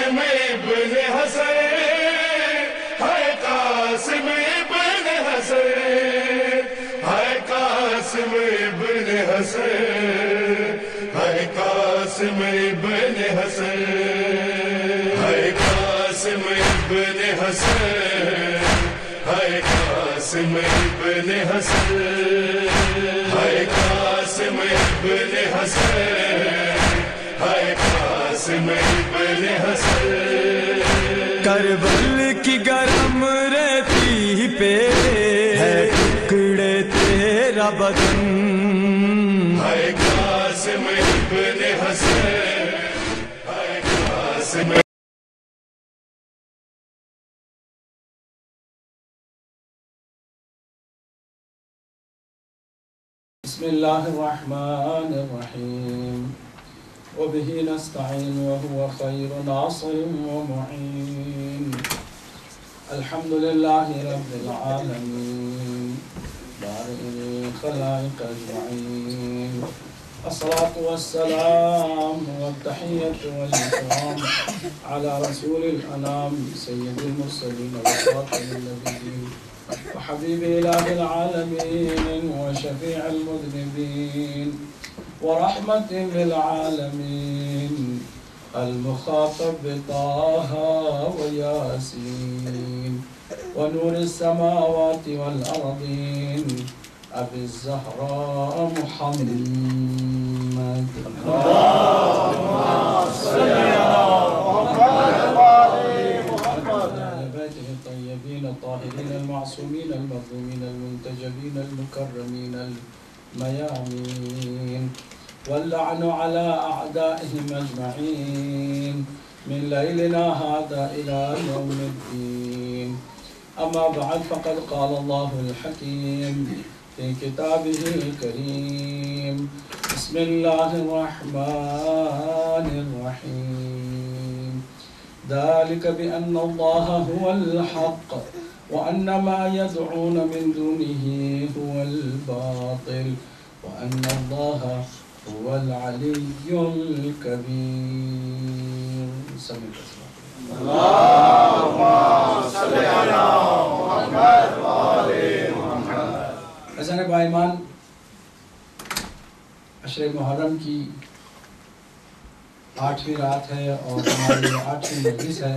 قاسم ابن حسن ہے قاسم ابن حسن ہے قاسم ابن حسن ہے قاسم ابن حسن ہے قاسم ابن حسن ہے قاسم ابن حسن ہے قاسم ابن حسن ہے قاسم ابن حسن کربل کی گرم ریتی پہ ہے ٹکڑے تیرا بدن ہے قاسم ابن حسن ہے قاسم بسم اللہ الرحمن الرحیم وبه نستعین وهو خیر ناصر ومعین الحمد للہ رب العالمین بارئ الخلائق اجمعین الصلاة والسلام والتحیة والإکرام على رسول الانام سید المرسلین وخاتم النبیین وحبيب إله العالمين وشفيع المذنبين ورحمة للعالمين المخاطب بطه وياسين ونور السماوات والأرضين أبي الزهراء محمد اللهم صل الطيبين الطاهرين المعصومين المظلومين المنتجبين المكرمين الميامين واللعن على أعدائهم أجمعين من ليلنا هذا إلى يوم الدين أما بعد فقد قال الله الحكيم في كتابه الكريم بسم الله الرحمن الرحيم ذلك بأن الله هو الحق وأن ما يدعون من دونه هو الباطل وأن الله هو العلي الكبير اللهم صل على محمد وآل محمد. حسن بائیمان عشر محرم کی 8ویں رات ہے اور ہماری 8ویں مجلس ہے.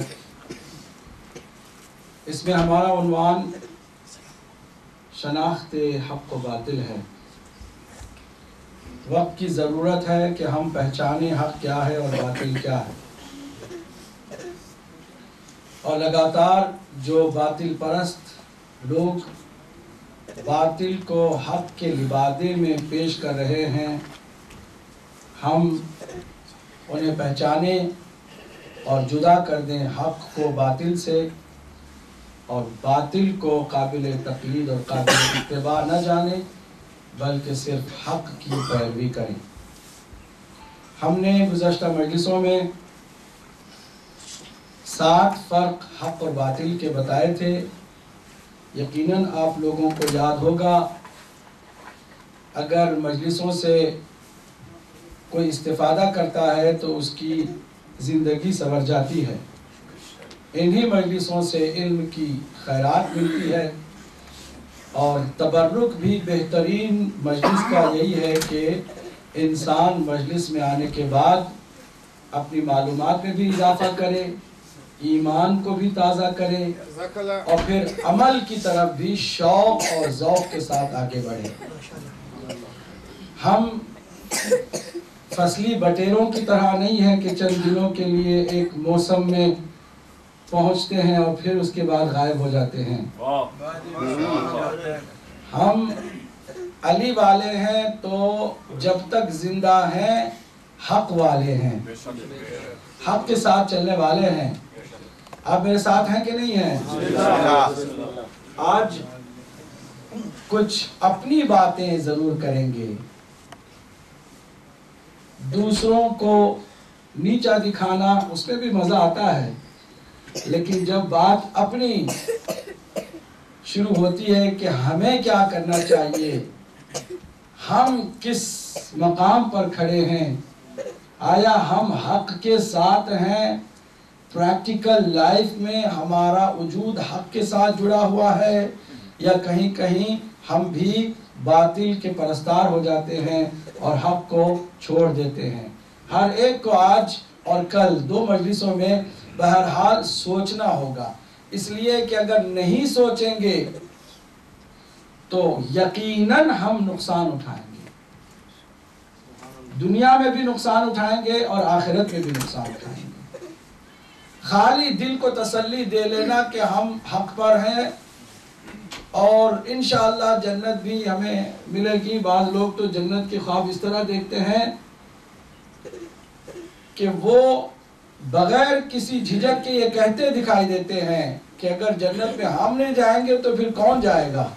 اس میں ہمارا عنوان شناخت حق و باطل ہے. وقت کی ضرورت ہے کہ ہم پہچانیں حق کیا ہے اور باطل کیا ہے، اور لگاتار جو باطل پرست لوگ باطل کو حق کے لبادے میں پیش کر رہے ہیں، ہم انہیں پہچانیں اور جدا کر دیں حق کو باطل سے، اور باطل کو قابل تقلید اور قابل اتباع نہ جانیں بلکہ صرف حق کی پیروی کریں. ہم نے گزشتہ مجلسوں میں 7 فرق حق اور باطل کے بتائے تھے. یقیناً آپ لوگوں کو یاد ہوگا، اگر مجلسوں سے کوئی استفادہ کرتا ہے تو اس کی زندگی سنور جاتی ہے. انہی مجلسوں سے علم کی خیرات ملتی ہے، اور تبرک بھی بہترین مجلس کا یہی ہے کہ انسان مجلس میں آنے کے بعد اپنی معلومات میں بھی اضافہ کرے، ایمان کو بھی تازہ کرے، اور پھر عمل کی طرف بھی شوق اور ذوق کے ساتھ آگے بڑھے. ہم فصلی بٹیروں کی طرح نہیں ہے کہ چند دنوں کے لیے ایک موسم میں پہنچتے ہیں اور پھر اس کے بعد غائب ہو جاتے ہیں. ہم علی والے ہیں تو جب تک زندہ ہیں حق والے ہیں، حق کے ساتھ چلنے والے ہیں. آپ میرے ساتھ ہیں کہ نہیں ہیں؟ آج کچھ اپنی باتیں ضرور کریں گے. دوسروں کو نیچا دکھانا اس میں بھی مزہ آتا ہے، لیکن جب بات اپنی شروع ہوتی ہے کہ ہمیں کیا کرنا چاہیے، ہم کس مقام پر کھڑے ہیں، آیا ہم حق کے ساتھ ہیں پریکٹیکل لائف میں ہمارا وجود حق کے ساتھ جڑا ہوا ہے یا کہیں کہیں ہم بھی باطل کے پرستار ہو جاتے ہیں اور حق کو چھوڑ دیتے ہیں. ہر ایک کو آج اور کل 2 مجلسوں میں بہرحال سوچنا ہوگا، اس لیے کہ اگر نہیں سوچیں گے تو یقیناً ہم نقصان اٹھائیں گے، دنیا میں بھی نقصان اٹھائیں گے اور آخرت میں بھی نقصان اٹھائیں گے. خالی دل کو تسلی دے لینا کہ ہم حق پر ہیں اور انشاءاللہ جنت بھی ہمیں ملے گی. بعض لوگ تو جنت کے خواب اس طرح دیکھتے ہیں کہ وہ بغیر کسی جھجک کے یہ کہتے دکھائی دیتے ہیں کہ اگر جنت میں ہم نہیں جائیں گے تو پھر کون جائے گا،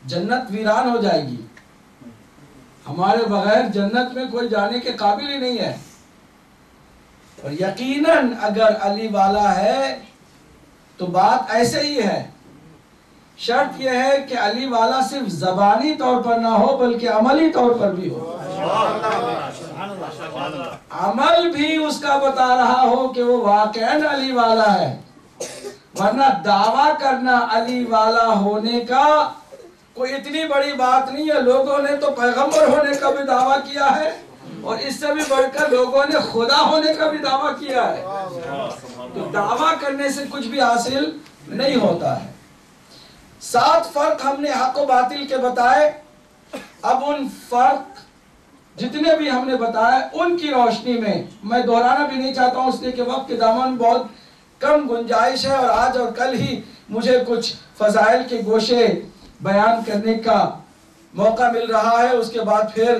جنت ویران ہو جائے گی، ہمارے بغیر جنت میں کوئی جانے کے قابل ہی نہیں ہے. اور یقیناً اگر علی والا ہے تو بات ایسے ہی ہے. شرط یہ ہے کہ علی والا صرف زبانی طور پر نہ ہو بلکہ عملی طور پر بھی ہو، عمل بھی اس کا بتا رہا ہو کہ وہ واقعاً علی والا ہے. ورنہ دعویٰ کرنا علی والا ہونے کا کوئی اتنی بڑی بات نہیں ہے. لوگوں نے تو پیغمبر ہونے کا بھی دعویٰ کیا ہے اور اس سے بھی بڑھ کر لوگوں نے خدا ہونے کا بھی دعویٰ کیا ہے. تو دعویٰ کرنے سے کچھ بھی حاصل نہیں ہوتا ہے. 7 فرق ہم نے حق و باطل کے بتائے. اب ان فرق جتنے بھی ہم نے بتائے ان کی روشنی میں دہرانا بھی نہیں چاہتا ہوں اس لیے کہ وقت کے دامن بہت کم گنجائش ہے اور آج اور کل ہی مجھے کچھ فضائل کے گوشے بیان کرنے کا موقع مل رہا ہے. اس کے بعد پھر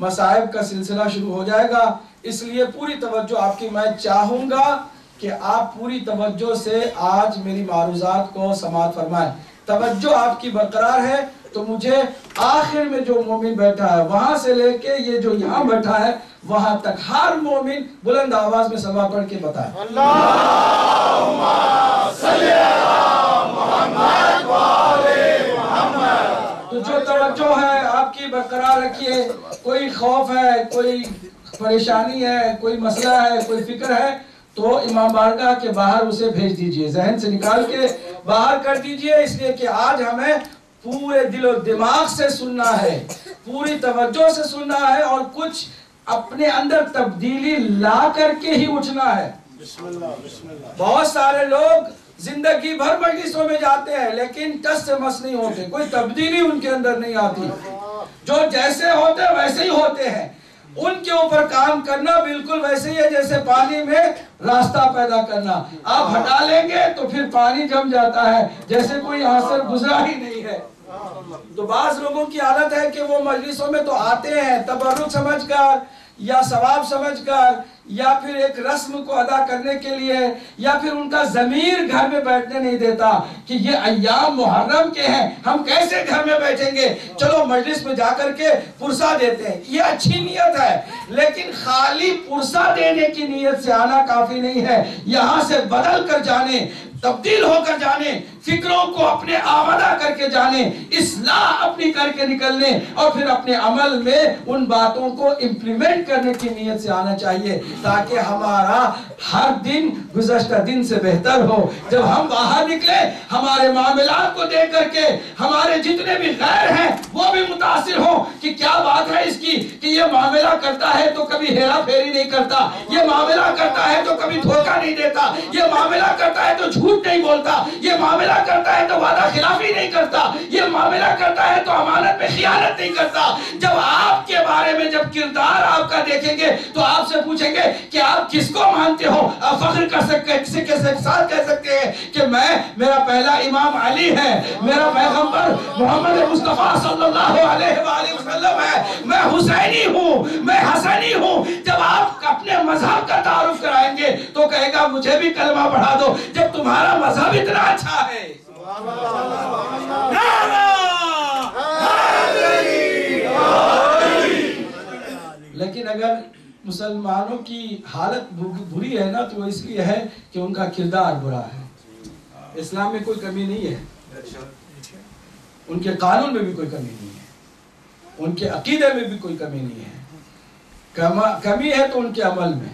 مصائب کا سلسلہ شروع ہو جائے گا. اس لیے پوری توجہ آپ کی میں چاہوں گا کہ آپ پوری توجہ سے آج میری معروضات کو سماعت فرمائیں. توجہ آپ کی برقرار ہے تو مجھے آخر میں جو مومن بیٹھا ہے وہاں سے لے کے یہ جو یہاں بیٹھا ہے وہاں تک ہر مومن بلند آواز میں سلوات پڑھ کے بتائے اللہم صلی علی محمد و آل محمد. تو جو توجہ ہے آپ کی برقرار رکھیے. کوئی خوف ہے، کوئی پریشانی ہے، کوئی مسئلہ ہے، کوئی فکر ہے تو امام بارگاہ کے باہر اسے بھیج دیجئے، ذہن سے نکال کے باہر کر دیجئے. اس لیے کہ آج ہمیں پورے دل و دماغ سے سننا ہے، پوری توجہ سے سننا ہے اور کچھ اپنے اندر تبدیلی لا کر کے ہی اٹھنا ہے. بہت سارے لوگ زندگی بھر مجلسوں میں جاتے ہیں لیکن ٹس سے مس نہیں ہوتے، کوئی تبدیلی ان کے اندر نہیں آتی. جو جیسے ہوتے ویسے ہی ہوتے ہیں. ان کے اوپر کام کرنا بالکل ویسے ہی ہے جیسے پانی میں راستہ پیدا کرنا. آپ ہٹا لیں گے تو پھر پانی جم جاتا ہے جیسے کوئی یہاں سے گزرا ہی نہیں ہے. تو بعض لوگوں کی حالت ہے کہ وہ مجلسوں میں تو آتے ہیں تبرک سمجھ کر یا ثواب سمجھ کر یا پھر ایک رسم کو ادا کرنے کے لیے یا پھر ان کا ضمیر گھر میں بیٹھنے نہیں دیتا کہ یہ ایام محرم کے ہیں ہم کیسے گھر میں بیٹھیں گے، چلو مجلس میں جا کر کے پرسہ دیتے ہیں. یہ اچھی نیت ہے لیکن خالی پرسہ دینے کی نیت سے آنا کافی نہیں ہے. یہاں سے بدل کر جانے، تبدیل ہو کر جانے، فکروں کو اپنے آمدہ کر کے جانے، اصلاح اپنی کر کے نکلنے اور پھر اپنے عمل میں ان باتوں کو امپلیمنٹ کرنے کی نیت سے آنا چاہیے تاکہ ہمارا ہر دن گزشتہ دن سے بہتر ہو. جب ہم باہر نکلے ہمارے معاملات کو دیکھ کر کے ہمارے جتنے بھی غیر ہیں وہ بھی متاثر ہوں کہ کیا بات ہے اس کی کہ یہ معاملہ کرتا ہے تو کبھی ہیرا پھیری نہیں کرتا، یہ معاملہ کرتا ہے تو کبھی دھوکہ نہیں دیتا، یہ معاملہ کرتا ہے تو جھوٹ نہیں بولتا، یہ معاملہ کرتا ہے تو وعدہ خلافی نہیں کرتا، یہ معاملہ کرتا ہے تو امانت میں خیانت نہیں کرتا. جب آپ کے بارے میں جب کردار آپ کا دیکھیں گے تو آپ سے پوچھیں گے کہ آپ کس کو مانتے ہو. آپ فخر کر سکتے ہیں، کسی کے ساتھ کہہ سکتے ہیں کہ میرا پہلا امام علی ہے، میرا پیغمبر محمد مصطفیٰ صلی اللہ علیہ وآلہ وسلم ہے، میں حسینی ہوں، میں حسنی ہوں. جب آپ اپنے مذہب کا تعارف کرائیں گے تو کہے گا مجھے بھی کلمہ پڑھا دو. جب تمہارا مذہب اتنا اچھا ہے. لیکن اگر مسلمانوں کی حالت بری ہے نا تو اس لیے ہے کہ ان کا کردار برا ہے. اسلام میں کوئی کمی نہیں ہے، ان کے قانون میں بھی کوئی کمی نہیں ہے، ان کے عقیدے میں بھی کوئی کمی نہیں ہے. کمی ہے تو ان کے عمل میں.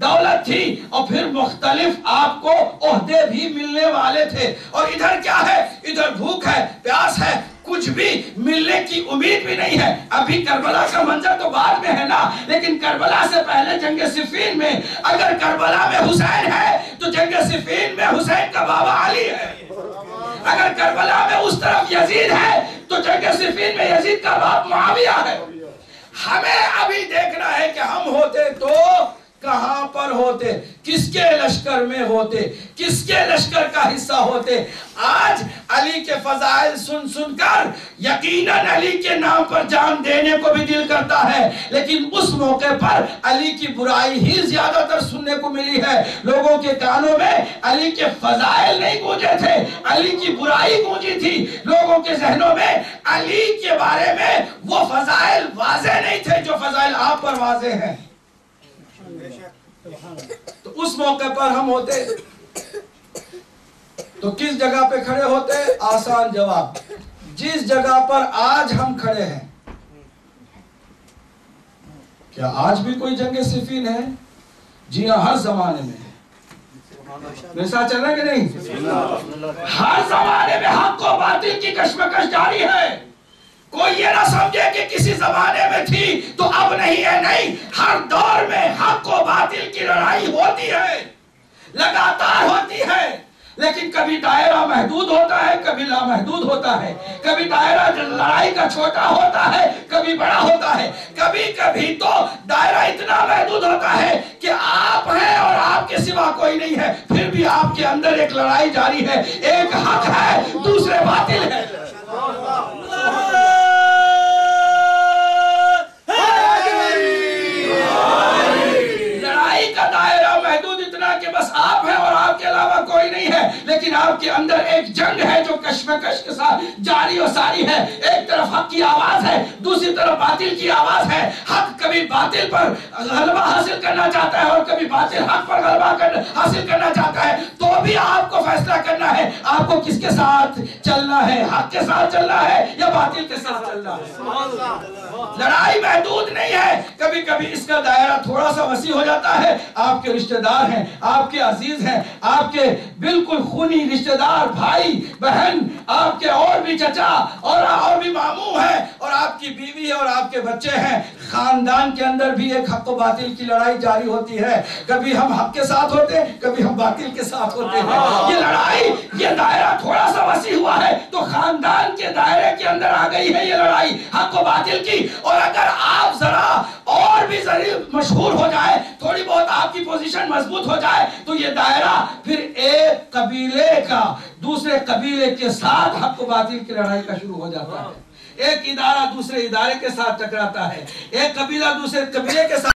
دولت تھی اور پھر مختلف آپ کو عہدے بھی ملنے والے تھے. اور ادھر کیا ہے؟ ادھر بھوک ہے، پیاس ہے، کچھ بھی ملنے کی امید بھی نہیں ہے. ابھی کربلا کا منظر تو بعد میں ہے نا، لیکن کربلا سے پہلے جنگ صفین میں اگر کربلا میں حسین ہے تو جنگ صفین میں حسین کا بابا علی ہے. اگر کربلا میں اس طرف یزید ہے تو جنگ صفین میں یزید کا باپ معاویہ ہے. ہمیں ابھی دیکھنا ہے کہ ہم ہوتے تو کہاں پر ہوتے، کس کے لشکر میں ہوتے، کس کے لشکر کا حصہ ہوتے. آج علی کے فضائل سن کر یقیناً علی کے نام پر جان دینے کو بھی دل کرتا ہے، لیکن اس موقع پر علی کی برائی ہی زیادہ تر سننے کو ملی ہے. لوگوں کے کانوں میں علی کے فضائل نہیں گونجے تھے، علی کی برائی گونجی تھی. لوگوں کے ذہنوں میں علی کے بارے میں وہ فضائل واضح نہیں تھے جو فضائل آپ پر واضح ہیں. تو اس موقع پر ہم ہوتے تو کس جگہ پہ کھڑے ہوتے؟ آسان جواب، جس جگہ پر آج ہم کھڑے ہیں. کیا آج بھی کوئی جنگ صفین ہے؟ جی ہاں، ہر زمانے میں ہے. میرے ساتھ چل رہا ہے کہ نہیں؟ ہر زمانے میں حق و باطل کی کشمکش جاری ہے. کوئی یہ نہ سمجھے کہ کسی زمانے میں تھی تو اب نہیں ہے. نہیں، ہر دور میں حق و باطل کی لڑائی ہوتی ہے، لگاتار ہوتی ہے. لیکن کبھی دائرہ محدود ہوتا ہے، کبھی لامحدود ہوتا ہے. کبھی دائرہ لڑائی کا چھوٹا ہوتا ہے، کبھی بڑا ہوتا ہے. کبھی کبھی تو دائرہ اتنا محدود ہوتا ہے کہ آپ ہیں اور آپ کے سوا کوئی نہیں ہے، پھر بھی آپ کے اندر ایک لڑائی جاری ہے. ایک حق ہے، دوسرے باطل ہے. لڑائی کا دائرہ محدود اتنا کہ بس آپ ہیں اور آپ کے علاوہ کوئی نہیں ہے، لیکن آپ کے اندر ایک جنگ ہے جو کشمکش کے ساتھ جاری و ساری ہے. ایک طرف حق کی آواز ہے، دوسری طرف باطل کی آواز ہے. حق کبھی باطل پر غلبہ حاصل کرنا چاہتا ہے اور کبھی باطل حق پر غلبہ حاصل کرنا چاہتا ہے. تو بھی آپ کو فیصلہ کرنا ہے آپ کو کس کے ساتھ چلنا ہے، حق کے ساتھ چلنا ہے یا باطل کے ساتھ چلنا ہے. لڑائی محدود نہیں ہے. کبھی کبھی اس کا دائرہ تھوڑا سا وسیع ہو جاتا ہے. آپ کے رشتہ دار ہیں، آپ کے عزیز ہیں، آپ کے بالکل خونی رشتہ دار، بھائی بہن، آپ کے اور بھی چچا اور بھی ماموں ہیں، اور آپ کی بیوی ہے اور آپ کے بچے ہیں. خاندان کے اندر بھی ایک حق و باطل کی لڑائی جاری ہوتی ہے. کبھی ہم حق کے ساتھ ہوتے ہیں، کبھی ہم باطل کے ساتھ ہوتے ہیں. یہ لڑائی، یہ دائرہ تھوڑا سا وسیع ہوا ہے تو خاندان کے دائرے کے اندر آ گئی ہے یہ لڑائی حق و باطل کی. اور اگر آپ ذرا اور بھی مشہور ہو جائے، تھوڑی بہت آپ کی پوزیشن مضبوط ہو جائے، تو یہ دائرہ پھر ایک قبیلے کا دوسرے قبیلے کے ساتھ حق و باطل کی لڑائی کا شروع ہو جاتا ہے. ایک ادارہ دوسرے ادارے کے ساتھ ٹکراتا ہے، ایک قبیلہ دوسرے قبیلے کے ساتھ